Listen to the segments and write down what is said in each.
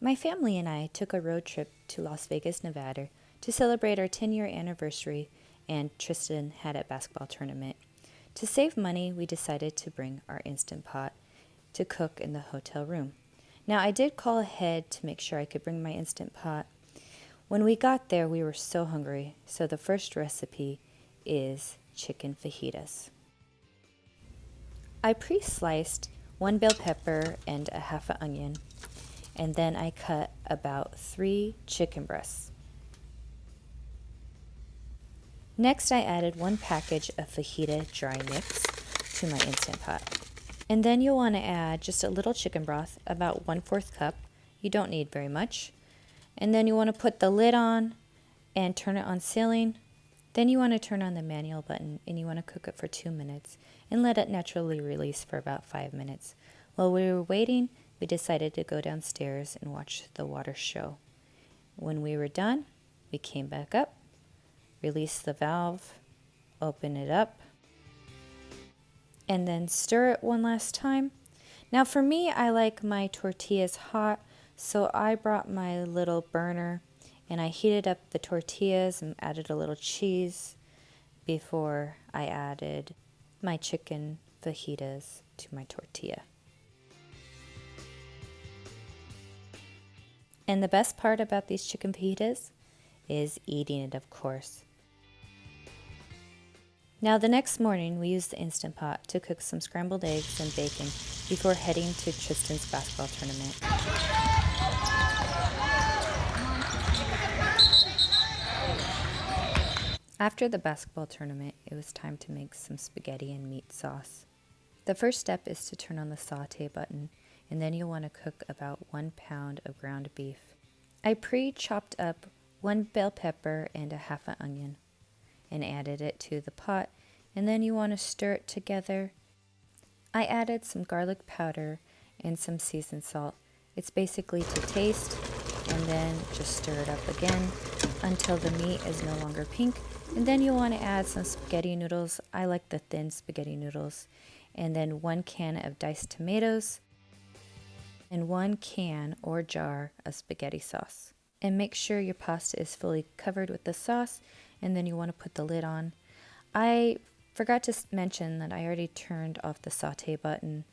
My family and I took a road trip to Las Vegas, Nevada to celebrate our 10-year anniversary, and Tristan had a basketball tournament. To save money, we decided to bring our Instant Pot to cook in the hotel room. Now, I did call ahead to make sure I could bring my Instant Pot. When we got there, we were so hungry, so the first recipe is chicken fajitas. I pre-sliced 1 bell pepper and a half an onion, and then I cut about 3 chicken breasts. Next, I added 1 package of fajita dry mix to my Instant Pot. And then you'll want to add just a little chicken broth, about 1/4 cup. You don't need very much. And then you want to put the lid on and turn it on sealing. Then you want to turn on the manual button and you want to cook it for 2 minutes and let it naturally release for about 5 minutes. While we were waiting, we decided to go downstairs and watch the water show. When we were done, we came back up, released the valve, open it up, and then stir it one last time. Now for me, I like my tortillas hot, so I brought my little burner and I heated up the tortillas and added a little cheese before I added my chicken fajitas to my tortilla. And the best part about these chicken fajitas is eating it, of course. Now the next morning, we used the Instant Pot to cook some scrambled eggs and bacon before heading to Tristan's basketball tournament. After the basketball tournament, it was time to make some spaghetti and meat sauce. The first step is to turn on the saute button, and then you'll want to cook about 1 pound of ground beef. I pre-chopped up 1 bell pepper and a half an onion and added it to the pot, and then you want to stir it together. I added some garlic powder and some seasoned salt. It's basically to taste, and then just stir it up again until the meat is no longer pink. And then you want to add some spaghetti noodles. I like the thin spaghetti noodles. And then 1 can of diced tomatoes and 1 can or jar of spaghetti sauce. And make sure your pasta is fully covered with the sauce, and then you want to put the lid on. I forgot to mention that I already turned off the saute button.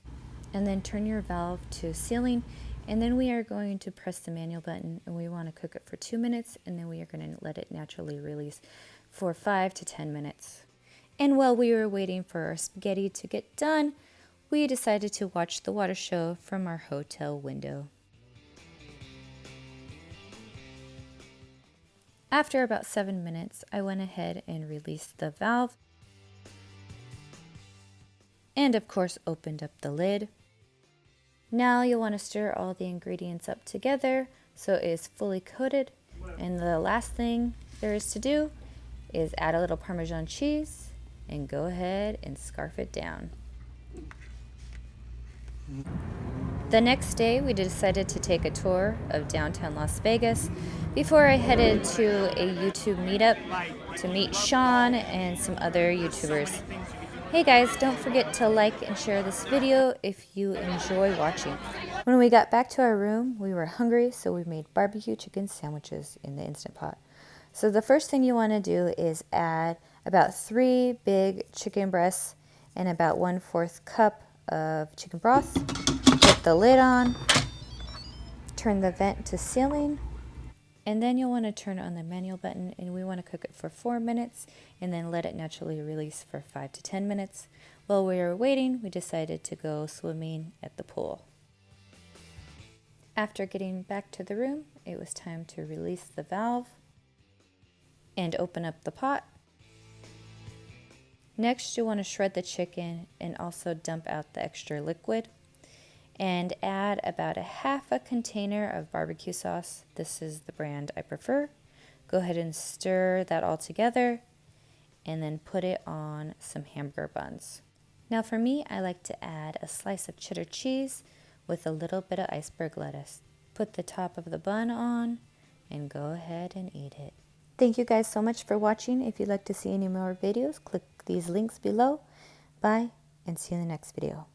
And then turn your valve to sealing, and then we are going to press the manual button, and we want to cook it for 2 minutes, and then we are going to let it naturally release for 5 to 10 minutes. And while we were waiting for our spaghetti to get done, we decided to watch the water show from our hotel window. After about 7 minutes, I went ahead and released the valve, and of course opened up the lid. Now you'll want to stir all the ingredients up together so it is fully coated. And the last thing there is to do is add a little Parmesan cheese and go ahead and scarf it down. The next day, we decided to take a tour of downtown Las Vegas before I headed to a YouTube meetup to meet Sean and some other YouTubers. Hey guys, don't forget to like and share this video if you enjoy watching. When we got back to our room, we were hungry, so we made BBQ chicken sandwiches in the Instant Pot. So the first thing you want to do is add about 3 big chicken breasts and about 1/4 cup of chicken broth. Put the lid on, turn the vent to sealing, and then you'll want to turn on the manual button, and we want to cook it for 4 minutes and then let it naturally release for 5 to 10 minutes. While we were waiting, we decided to go swimming at the pool. After getting back to the room, it was time to release the valve and open up the pot. Next, you'll want to shred the chicken and also dump out the extra liquid. And add about a half a container of barbecue sauce. This is the brand I prefer. Go ahead and stir that all together and then put it on some hamburger buns. Now for me, I like to add a slice of cheddar cheese with a little bit of iceberg lettuce. Put the top of the bun on and go ahead and eat it. Thank you guys so much for watching. If you'd like to see any more videos, click these links below. Bye, and see you in the next video.